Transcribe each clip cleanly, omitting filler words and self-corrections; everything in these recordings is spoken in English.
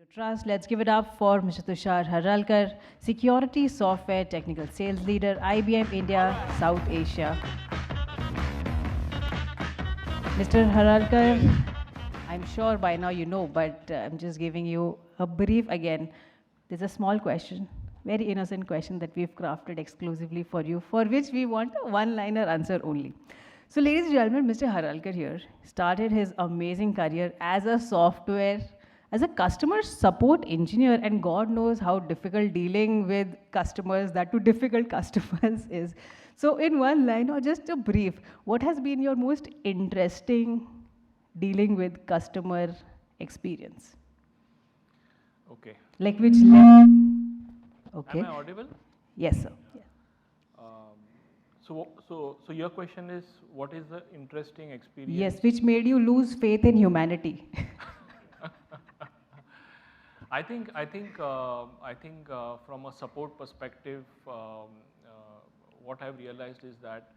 Trust. Let's give it up for Mr. Tushar Haralkar, Security Software Technical Sales Leader, IBM India, South Asia. Mr. Haralkar, I'm sure by now you know, but I'm just giving you a brief again. There's a small question, very innocent question that we've crafted exclusively for you, for which we want a one-liner answer only. So, ladies and gentlemen, Mr. Haralkar here started his amazing career as a customer support engineer, and God knows how difficult dealing with customers, that too difficult customers is. So in one line or just a brief, what has been your most interesting dealing with customer experience? Okay. Like which level? Okay. Am I audible? Yes, sir. So your question is, what is the interesting experience? Yes, which made you lose faith in humanity? I think from a support perspective, what I've realized is that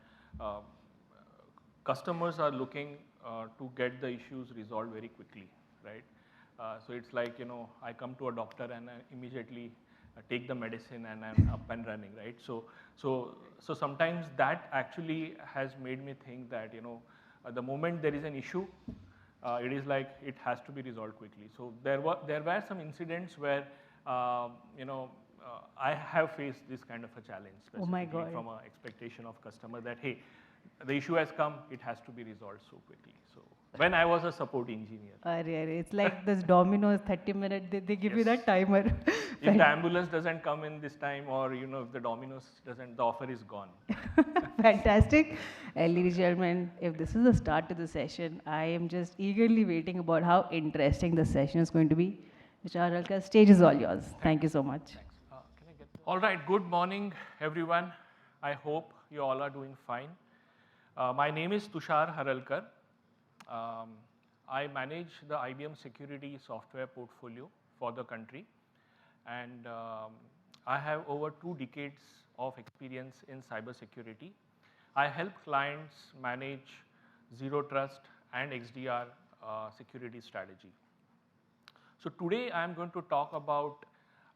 customers are looking to get the issues resolved very quickly, right? So it's like, I come to a doctor and I immediately take the medicine and I'm up and running, right? So sometimes that actually has made me think that, the moment there is an issue, it is like it has to be resolved quickly. So there were some incidents where, I have faced this kind of a challenge, specifically from an expectation of customer that, hey, the issue has come, it has to be resolved so quickly. So when I was a support engineer. It's like this Domino's 30-minute, they give you that timer. If the ambulance doesn't come in this time, or if the Domino's doesn't, the offer is gone. Fantastic. Ladies and gentlemen, if this is the start to the session, I am just eagerly waiting about how interesting the session is going to be. Mr. Haralkar, stage is all yours. Thank you so much. Thanks. All right, good morning, everyone. I hope you all are doing fine. My name is Tushar Haralkar. I manage the IBM security software portfolio for the country, and I have over 2 decades of experience in cybersecurity. I help clients manage Zero Trust and XDR security strategy. So today I am going to talk about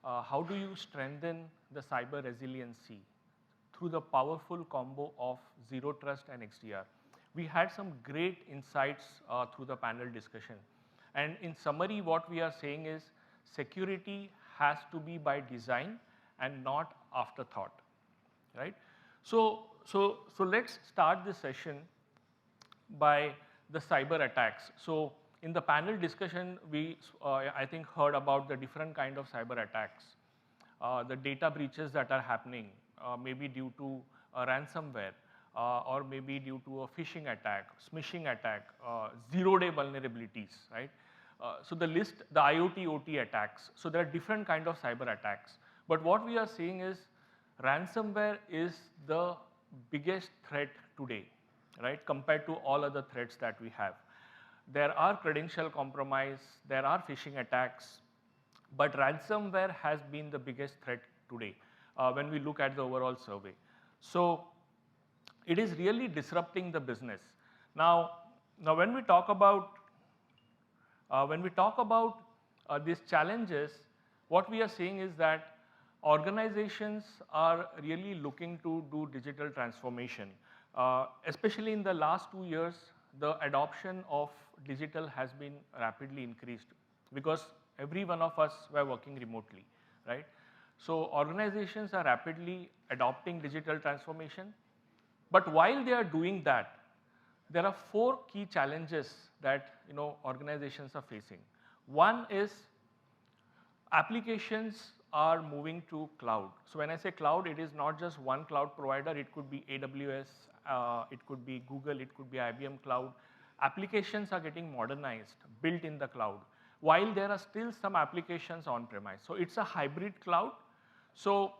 how do you strengthen the cyber resiliency through the powerful combo of Zero Trust and XDR. We had some great insights through the panel discussion. And in summary, what we are saying is security has to be by design and not afterthought, right? So let's start this session by the cyber attacks. So in the panel discussion, we, I think, heard about the different kind of cyber attacks, the data breaches that are happening, maybe due to a ransomware, or maybe due to a phishing attack, smishing attack, zero-day vulnerabilities, right? So the list, the IoT, OT attacks. So there are different kind of cyber attacks. But what we are seeing is ransomware is the biggest threat today, right? Compared to all other threats that we have. There are credential compromise, there are phishing attacks, but ransomware has been the biggest threat today when we look at the overall survey. So it is really disrupting the business. Now when we talk about these challenges, what we are seeing is that organizations are really looking to do digital transformation. Especially in the last 2 years, the adoption of digital has been rapidly increased because every one of us were working remotely, right? So organizations are rapidly adopting digital transformation. But while they are doing that, there are 4 key challenges that organizations are facing. One is applications are moving to cloud. So when I say cloud, it is not just one cloud provider. It could be AWS, it could be Google, it could be IBM Cloud. Applications are getting modernized, built in the cloud, while there are still some applications on-premise. So it's a hybrid cloud. So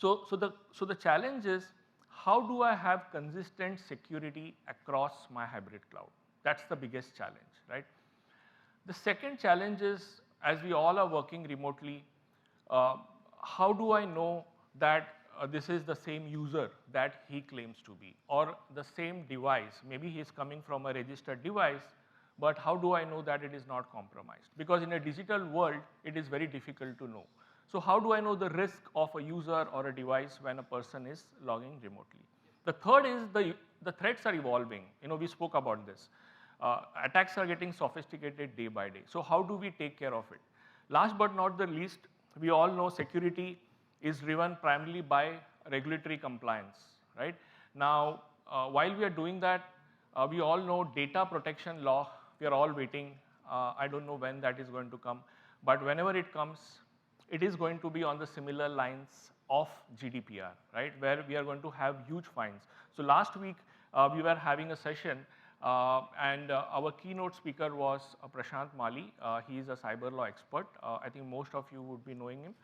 the challenge is, how do I have consistent security across my hybrid cloud? That's the biggest challenge, right? The second challenge is, as we all are working remotely, how do I know that this is the same user that he claims to be, or the same device? Maybe he is coming from a registered device, but how do I know that it is not compromised? Because in a digital world, it is very difficult to know. So how do I know the risk of a user or a device when a person is logging remotely? The third is the threats are evolving. We spoke about this. Attacks are getting sophisticated day by day. So how do we take care of it? Last but not the least, we all know security is driven primarily by regulatory compliance, right? Now, while we are doing that, we all know data protection law, we are all waiting. I don't know when that is going to come, but whenever it comes, it is going to be on the similar lines of GDPR, right? Where we are going to have huge fines. So last week, we were having a session and our keynote speaker was Prashant Mali. He is a cyber law expert. I think most of you would be knowing him.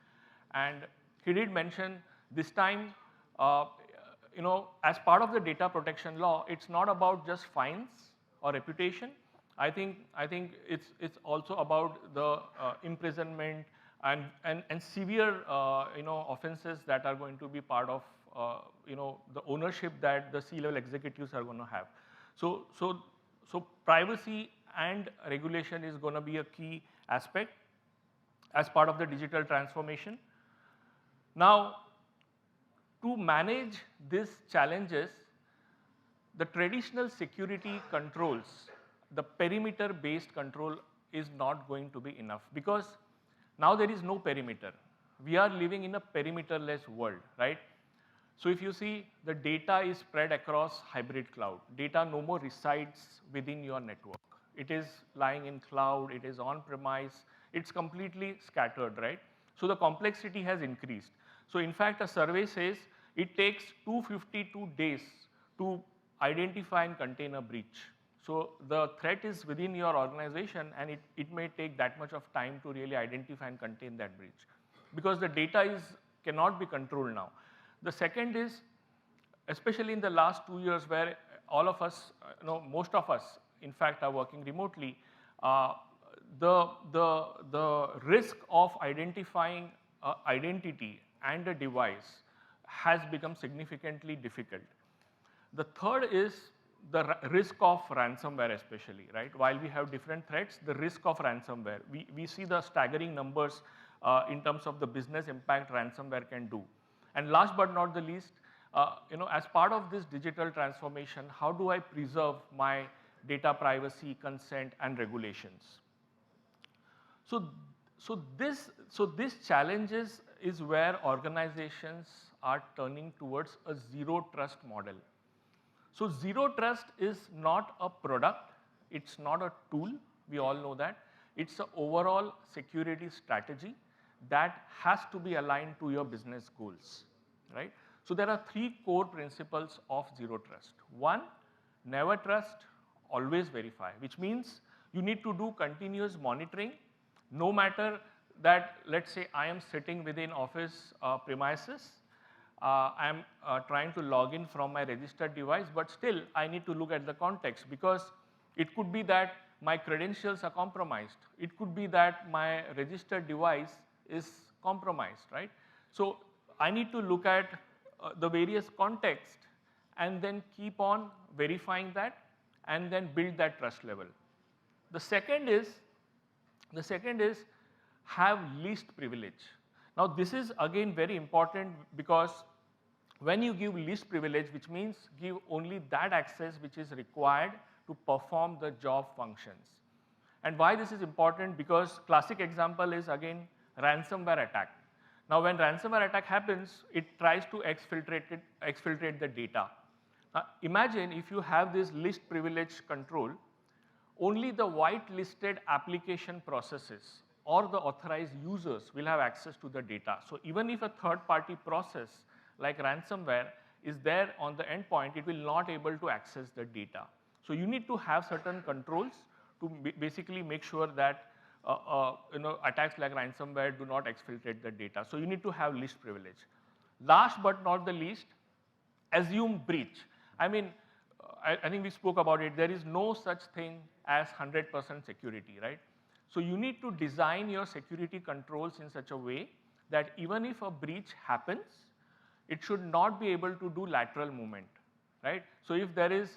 And he did mention this time, as part of the data protection law, it's not about just fines or reputation. I think it's also about the imprisonment and severe offenses that are going to be part of the ownership that the C-level executives are going to have. So privacy and regulation is going to be a key aspect as part of the digital transformation. Now, to manage these challenges, the traditional security controls, the perimeter-based control is not going to be enough because now there is no perimeter. We are living in a perimeterless world, right? So if you see, the data is spread across hybrid cloud. Data no more resides within your network. It is lying in cloud, it is on-premise, it's completely scattered, right? So the complexity has increased. So in fact, a survey says it takes 252 days to identify and contain a breach. So the threat is within your organization and it may take that much of time to really identify and contain that breach because the data cannot be controlled now. The second is, especially in the last 2 years where all of us, most of us in fact are working remotely, the risk of identifying identity and a device has become significantly difficult. The third is the risk of ransomware especially, right? While we have different threats, the risk of ransomware, we see the staggering numbers in terms of the business impact ransomware can do. And last but not the least, as part of this digital transformation, how do I preserve my data privacy, consent, and regulations? So these challenges is where organizations are turning towards a zero trust model. So zero trust is not a product, it's not a tool, we all know that. It's an overall security strategy that has to be aligned to your business goals, right? So there are 3 core principles of zero trust. 1, never trust, always verify, which means you need to do continuous monitoring, no matter that, let's say I am sitting within office premises, I am trying to log in from my registered device, but still I need to look at the context because it could be that my credentials are compromised. It could be that my registered device is compromised, right? So I need to look at the various context and then keep on verifying that and then build that trust level. The second is have least privilege. Now this is again very important because when you give least privilege, which means give only that access which is required to perform the job functions. And why this is important? Because classic example is again ransomware attack. Now when ransomware attack happens, it tries to exfiltrate the data. Now imagine if you have this least privilege control, only the whitelisted application processes or the authorized users will have access to the data. So even if a third-party process like ransomware is there on the endpoint, it will not able to access the data. So you need to have certain controls to basically make sure that attacks like ransomware do not exfiltrate the data. So you need to have least privilege. Last but not the least, assume breach. I mean, I think we spoke about it. There is no such thing as 100% security, right? So you need to design your security controls in such a way that even if a breach happens, it should not be able to do lateral movement, right? So if there is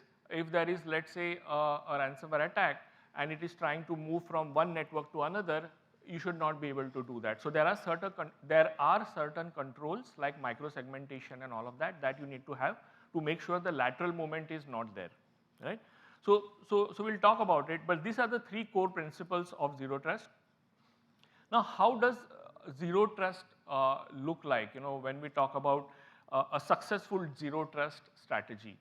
let's say a ransomware attack and it is trying to move from one network to another, you should not be able to do that. So there are certain controls like micro-segmentation and all of that that you need to have to make sure the lateral movement is not there, right? So we'll talk about it, but these are the 3 core principles of Zero Trust. Now, how does Zero Trust look like, when we talk about a successful Zero Trust strategy?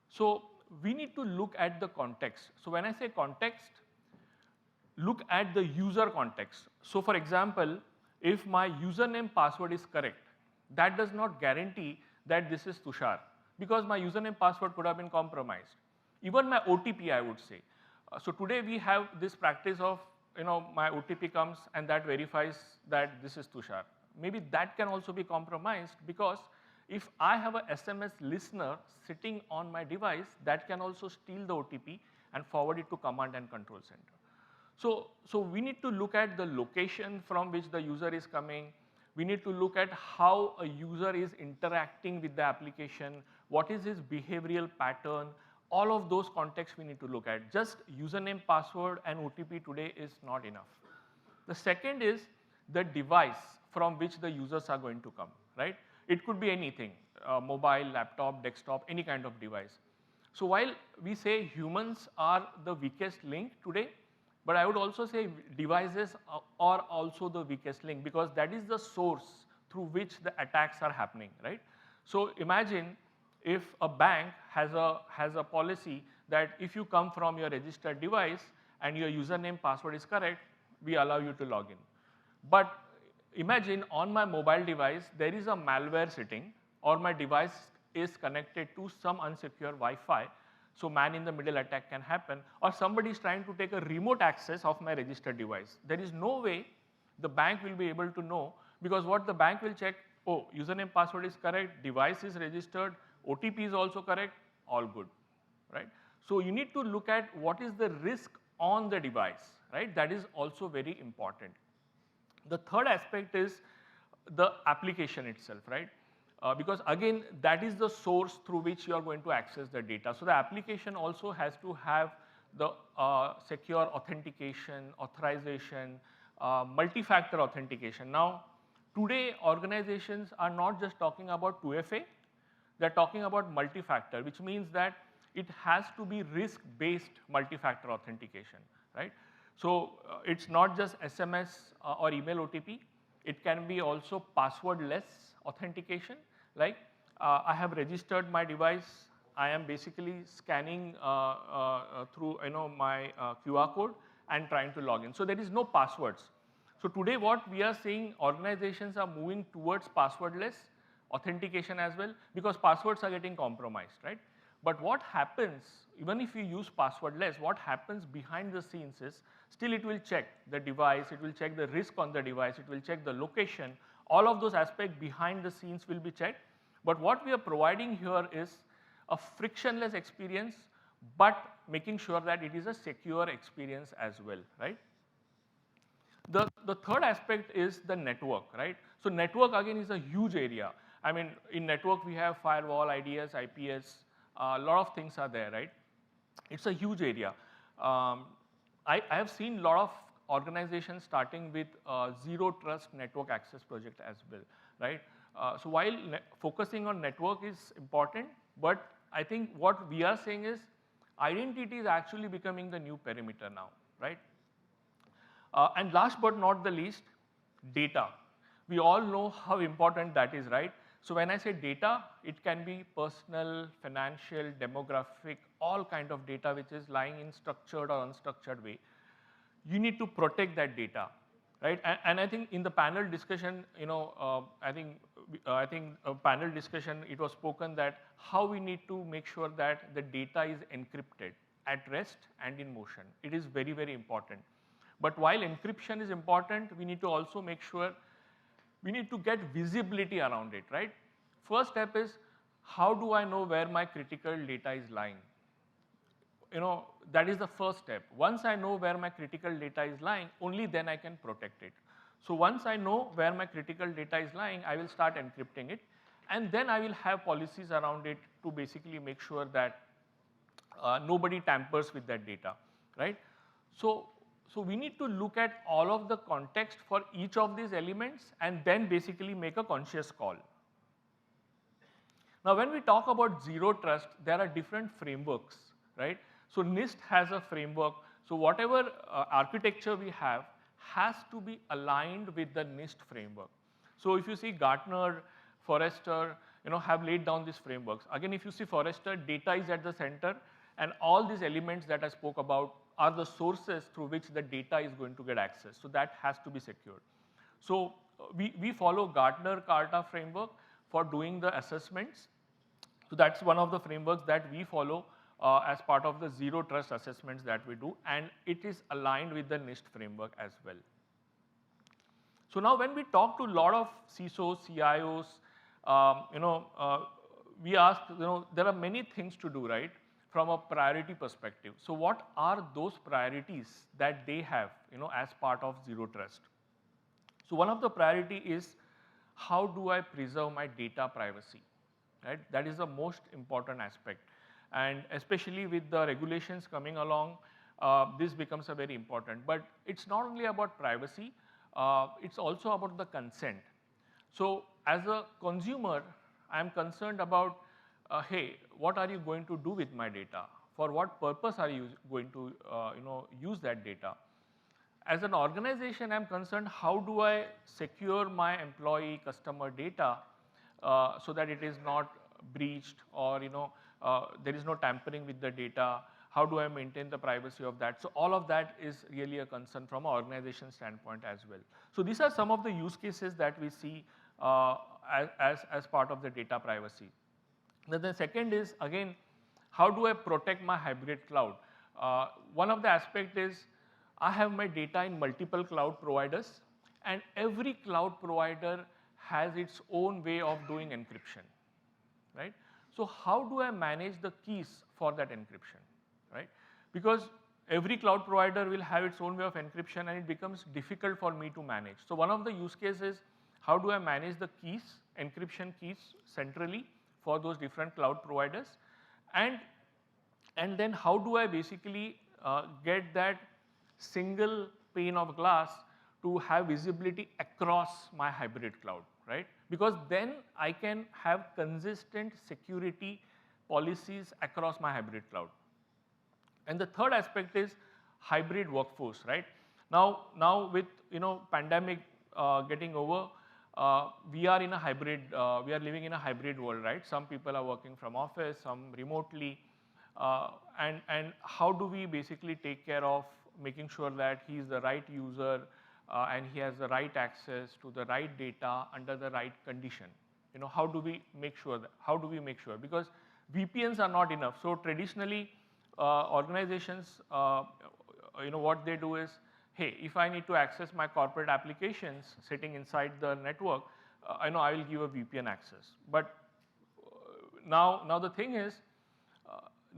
So we need to look at the context. So when I say context, look at the user context. So for example, if my username password is correct, that does not guarantee that this is Tushar, because my username password could have been compromised. Even my OTP, I would say. So today we have this practice of, my OTP comes and that verifies that this is Tushar. Maybe that can also be compromised, because if I have a SMS listener sitting on my device, that can also steal the OTP and forward it to command and control center. So we need to look at the location from which the user is coming. We need to look at how a user is interacting with the application, what is his behavioral pattern. All of those contexts we need to look at. Just username, password and OTP today is not enough. The second is the device from which the users are going to come, right? It could be anything, mobile, laptop, desktop, any kind of device. So while we say humans are the weakest link today, but I would also say devices are also the weakest link, because that is the source through which the attacks are happening, right? So imagine if a bank has a policy that if you come from your registered device and your username password is correct, we allow you to log in. But imagine on my mobile device there is a malware sitting, or my device is connected to some unsecure Wi-Fi, so man-in-the-middle attack can happen, or somebody is trying to take a remote access of my registered device. There is no way the bank will be able to know, because what the bank will check, oh, username password is correct, device is registered, OTP is also correct, all good, right? So you need to look at what is the risk on the device, right? That is also very important. The third aspect is the application itself, right? Because again, that is the source through which you are going to access the data. So the application also has to have the secure authentication, authorization, multi-factor authentication. Now, today organizations are not just talking about 2FA, they're talking about multi-factor, which means that it has to be risk-based multi-factor authentication, right? So it's not just SMS or email OTP. It can be also passwordless authentication. Like I have registered my device. I am basically scanning through my QR code and trying to log in. So there is no passwords. So today what we are seeing, organizations are moving towards passwordless authentication as well, because passwords are getting compromised, right? But what happens, even if you use passwordless, what happens behind the scenes is, still it will check the device, it will check the risk on the device, it will check the location, all of those aspects behind the scenes will be checked. But what we are providing here is a frictionless experience, but making sure that it is a secure experience as well, right? The third aspect is the network, right? So network again is a huge area. I mean, in network we have firewall, IDS, IPS, a lot of things are there, right? It's a huge area. I have seen a lot of organizations starting with Zero Trust Network Access Project as well, right? So while focusing on network is important, but I think what we are saying is identity is actually becoming the new perimeter now, right? And last but not the least, data. We all know how important that is, right? So when I say data, it can be personal, financial, demographic, all kind of data which is lying in structured or unstructured way. You need to protect that data, right? And I think in the panel discussion, I think a panel discussion, it was spoken that how we need to make sure that the data is encrypted at rest and in motion. It is very, very important. But while encryption is important, we need to also make sure we need to get visibility around it, right? First step is, how do I know where my critical data is lying? That is the first step. Once I know where my critical data is lying, only then I can protect it. So once I know where my critical data is lying, I will start encrypting it, and then I will have policies around it to basically make sure that nobody tampers with that data, right? So we need to look at all of the context for each of these elements and then basically make a conscious call. Now, when we talk about zero trust, there are different frameworks, right? So NIST has a framework. So whatever architecture we have has to be aligned with the NIST framework. So if you see Gartner, Forrester, have laid down these frameworks. Again, if you see Forrester, data is at the center, and all these elements that I spoke about are the sources through which the data is going to get access. So that has to be secured. So we follow Gartner Carta framework for doing the assessments. So that's one of the frameworks that we follow as part of the zero trust assessments that we do, and it is aligned with the NIST framework as well. So now when we talk to a lot of CISOs, CIOs, we ask, there are many things to do, right, from a priority perspective. So what are those priorities that they have, as part of zero trust? So one of the priority is, how do I preserve my data privacy, right? That is the most important aspect. And especially with the regulations coming along, this becomes a very important. But it's not only about privacy, it's also about the consent. So as a consumer, I'm concerned about, hey, what are you going to do with my data? For what purpose are you going to use that data? As an organization, I'm concerned, how do I secure my employee customer data so that it is not breached, or there is no tampering with the data? How do I maintain the privacy of that? So all of that is really a concern from an organization standpoint as well. So these are some of the use cases that we see as part of the data privacy. Then the second is, again, how do I protect my hybrid cloud? One of the aspects is, I have my data in multiple cloud providers, and every cloud provider has its own way of doing encryption, right? So how do I manage the keys for that encryption, right? Because every cloud provider will have its own way of encryption, and it becomes difficult for me to manage. So one of the use cases, how do I manage the keys, encryption keys centrally for those different cloud providers? And then how do I basically get that single pane of glass to have visibility across my hybrid cloud, right? Because then I can have consistent security policies across my hybrid cloud. And the third aspect is hybrid workforce, right? Now with pandemic getting over, we are in a hybrid. We are living in a hybrid world, right? Some people are working from office, some remotely, and how do we basically take care of making sure that he is the right user and he has the right access to the right data under the right condition? How do we make sure that? How do we make sure? Because VPNs are not enough. So traditionally, organizations, what they do is, hey, if I need to access my corporate applications sitting inside the network, I will give a VPN access. But now the thing is,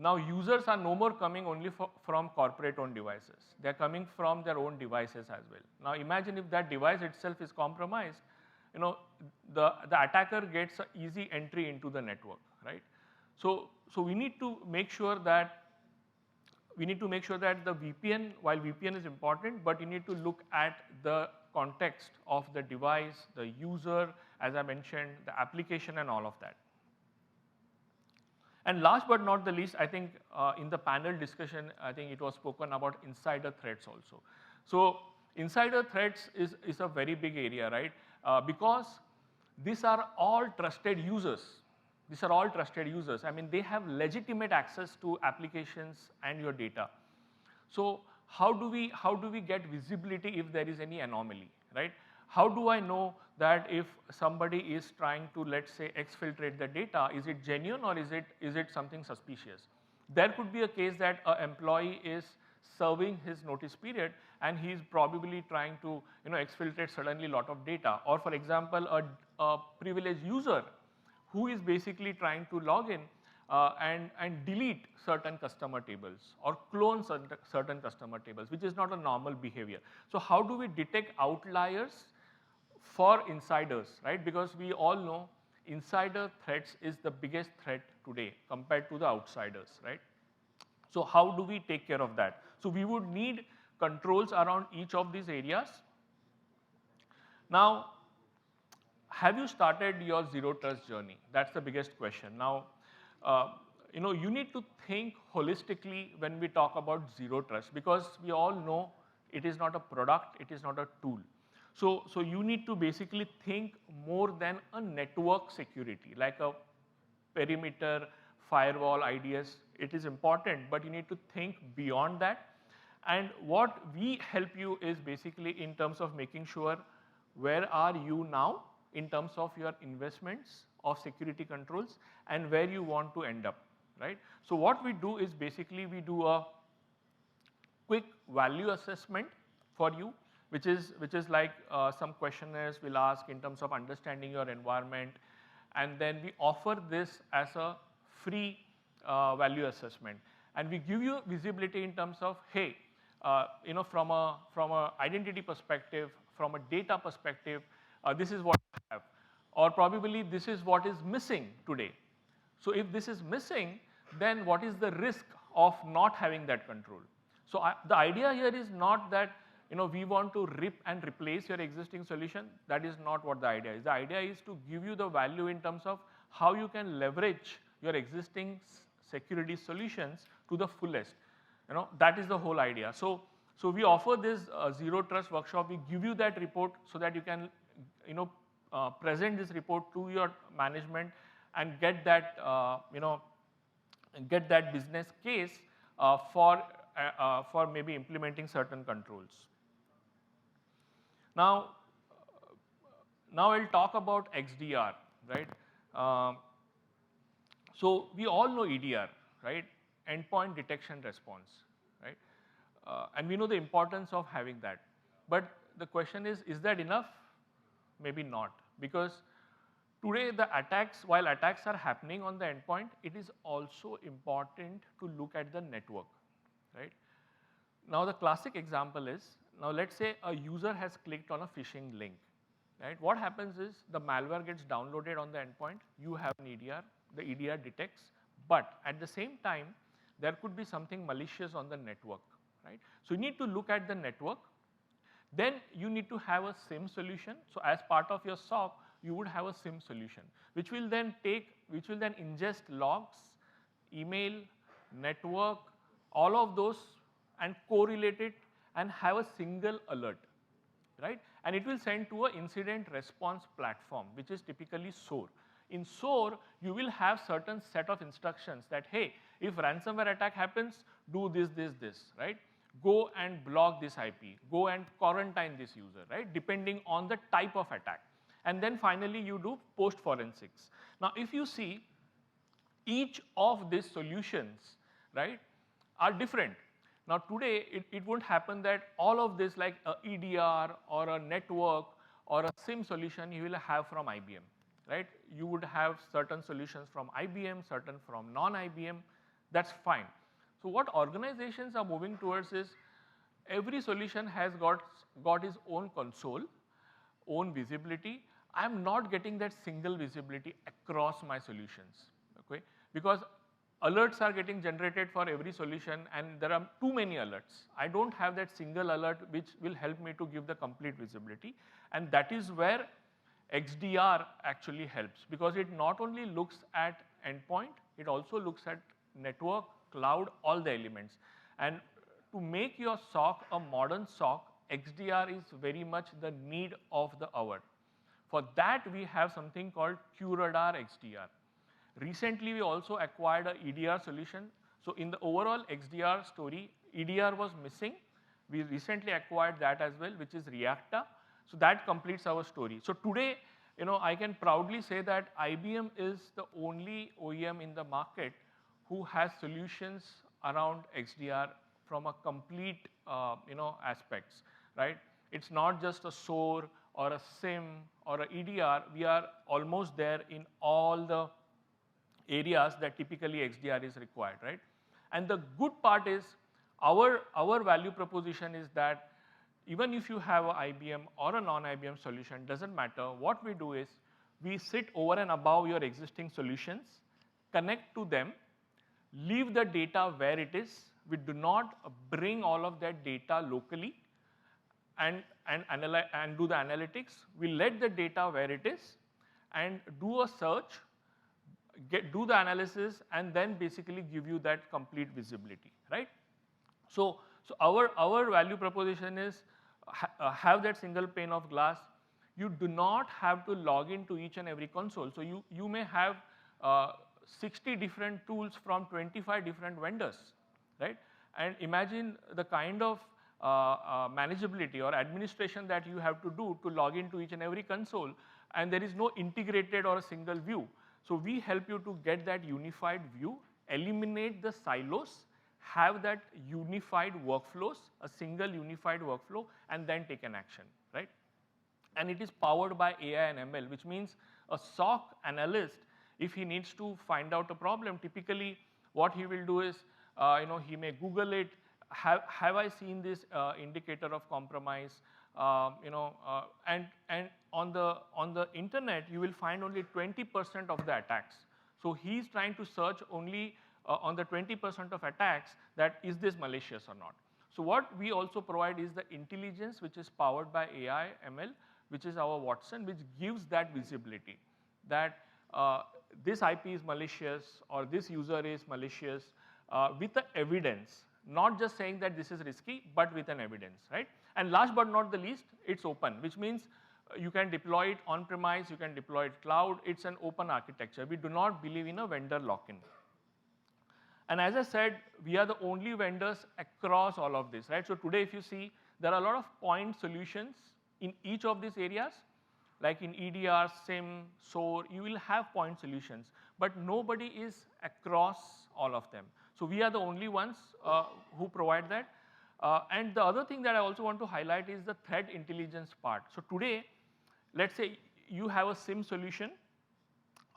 now users are no more coming only from corporate-owned devices. They're coming from their own devices as well. Now imagine if that device itself is compromised, the attacker gets an easy entry into the network, right? So we need to make sure that the VPN, while VPN is important, but you need to look at the context of the device, the user, as I mentioned, the application, and all of that. And last but not the least, I think in the panel discussion, I think it was spoken about insider threats also. So insider threats is a very big area, right? Because these are all trusted users. These are all trusted users. I mean, they have legitimate access to applications and your data. So how do we get visibility if there is any anomaly, right? How do I know that if somebody is trying to, let's say, exfiltrate the data, is it genuine or is it something suspicious? There could be a case that an employee is serving his notice period and he is probably trying to exfiltrate suddenly a lot of data. Or for example, a privileged user who is basically trying to log in and delete certain customer tables or clone certain customer tables, which is not a normal behavior. So how do we detect outliers for insiders, right? Because we all know insider threats is the biggest threat today compared to the outsiders, right? So how do we take care of that? So we would need controls around each of these areas. Now, have you started your zero trust journey? That's the biggest question. Now, you need to think holistically when we talk about zero trust, because we all know it is not a product, it is not a tool. So you need to basically think more than a network security, like a perimeter, firewall, IDS. It is important, but you need to think beyond that. And what we help you is basically in terms of making sure where are you now in terms of your investments of security controls and where you want to end up, right? So what we do is basically we do a quick value assessment for you, which is like some questionnaires we'll ask in terms of understanding your environment, and then we offer this as a free value assessment, and we give you visibility in terms of, hey, from a identity perspective, from a data perspective, this is what you have, or probably this is what is missing today. So if this is missing, then what is the risk of not having that control? So the idea here is not that we want to rip and replace your existing solution. That is not what the idea is. The idea is to give you the value in terms of how you can leverage your existing security solutions to the fullest. That is the whole idea. So we offer this zero trust workshop. We give you that report so that you can present this report to your management and get that business case for maybe implementing certain controls. Now I'll talk about XDR, right? So we all know EDR, right? Endpoint detection response, right? And we know the importance of having that. But the question is that enough? Maybe not, because today the attacks, while attacks are happening on the endpoint, it is also important to look at the network, right? Now the classic example is, now let's say a user has clicked on a phishing link, right? What happens is the malware gets downloaded on the endpoint, you have an EDR, the EDR detects, but at the same time, there could be something malicious on the network, right? So you need to look at the network. Then you need to have a SIM solution. So as part of your SOC, you would have a SIM solution, which will then ingest logs, email, network, all of those, and correlate it and have a single alert, right? And it will send to an incident response platform, which is typically SOAR. In SOAR, you will have certain set of instructions that, hey, if ransomware attack happens, do this, right? Go and block this IP, go and quarantine this user, right? Depending on the type of attack. And then finally, you do post forensics. Now, if you see, each of these solutions, right, are different. Now, today, it won't happen that all of this, like a EDR or a network or a SIM solution, you will have from IBM, right? You would have certain solutions from IBM, certain from non-IBM. That's fine. So what organizations are moving towards is every solution has got its own console, own visibility. I'm not getting that single visibility across my solutions, okay? Because alerts are getting generated for every solution and there are too many alerts. I don't have that single alert which will help me to give the complete visibility, and that is where XDR actually helps, because it not only looks at endpoint, it also looks at network, cloud, all the elements. And to make your SOC a modern SOC, XDR is very much the need of the hour. For that, we have something called QRadar XDR. Recently, we also acquired an EDR solution. So in the overall XDR story, EDR was missing. We recently acquired that as well, which is Reacta. So that completes our story. So today, I can proudly say that IBM is the only OEM in the market who has solutions around XDR from a complete, aspects, right? It's not just a SOAR or a SIM or a EDR. We are almost there in all the areas that typically XDR is required, right? And the good part is our value proposition is that even if you have an IBM or a non-IBM solution, doesn't matter. What we do is we sit over and above your existing solutions, connect to them, leave the data where it is, we do not bring all of that data locally and do the analytics. We let the data where it is and do a search, do the analysis, and then basically give you that complete visibility, right? So our value proposition is have that single pane of glass. You do not have to log into each and every console. So you may have 60 different tools from 25 different vendors, right? And imagine the kind of manageability or administration that you have to do to log into each and every console, and there is no integrated or a single view. So we help you to get that unified view, eliminate the silos, have that unified workflows, a single unified workflow, and then take an action, right? And it is powered by AI and ML, which means a SOC analyst, if he needs to find out a problem, typically what he will do is, he may Google it, have I seen this indicator of compromise, and on the internet you will find only 20% of the attacks. So he's trying to search only on the 20% of attacks that is this malicious or not. So what we also provide is the intelligence which is powered by AI, ML, which is our Watson, which gives that visibility that this IP is malicious or this user is malicious with the evidence, not just saying that this is risky, but with an evidence, right? And last but not the least, it's open, which means you can deploy it on-premise, you can deploy it cloud, it's an open architecture. We do not believe in a vendor lock-in. And as I said, we are the only vendors across all of this, right? So today if you see, there are a lot of point solutions in each of these areas, like in EDR, SIM, SOAR, you will have point solutions, but nobody is across all of them. So we are the only ones who provide that. And the other thing that I also want to highlight is the threat intelligence part. So today, let's say you have a SIM solution,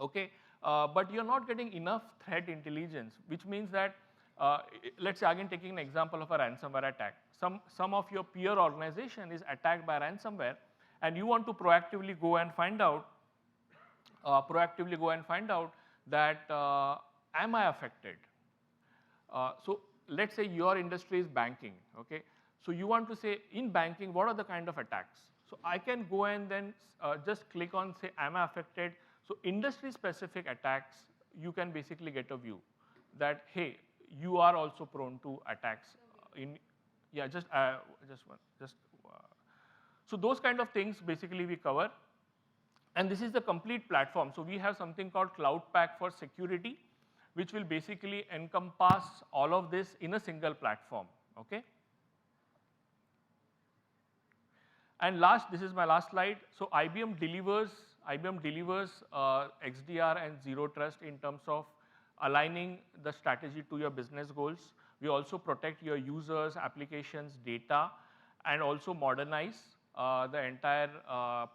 okay, but you're not getting enough threat intelligence, which means that, let's say again taking an example of a ransomware attack. Some of your peer organization is attacked by ransomware, and you want to proactively go and find out that am I affected? So let's say your industry is banking, okay? So you want to say in banking, what are the kind of attacks? So I can go and then just click on say, am I affected? So industry specific attacks, you can basically get a view that, hey, you are also prone to attacks in, yeah, so those kind of things basically we cover. And this is the complete platform. So we have something called Cloud Pak for security, which will basically encompass all of this in a single platform, okay? And last, this is my last slide. So IBM delivers XDR and Zero Trust in terms of aligning the strategy to your business goals. We also protect your users, applications, data, and also modernize the entire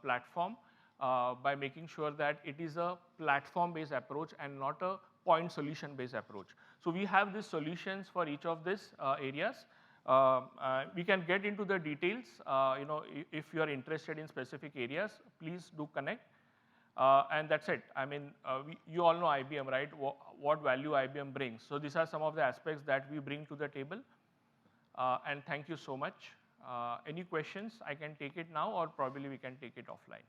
platform by making sure that it is a platform-based approach and not a point solution-based approach. So we have these solutions for each of these areas. We can get into the details. If you are interested in specific areas, please do connect. And that's it. I mean, you all know IBM, right? What value IBM brings. So these are some of the aspects that we bring to the table. And thank you so much. Any questions? I can take it now, or probably we can take it offline.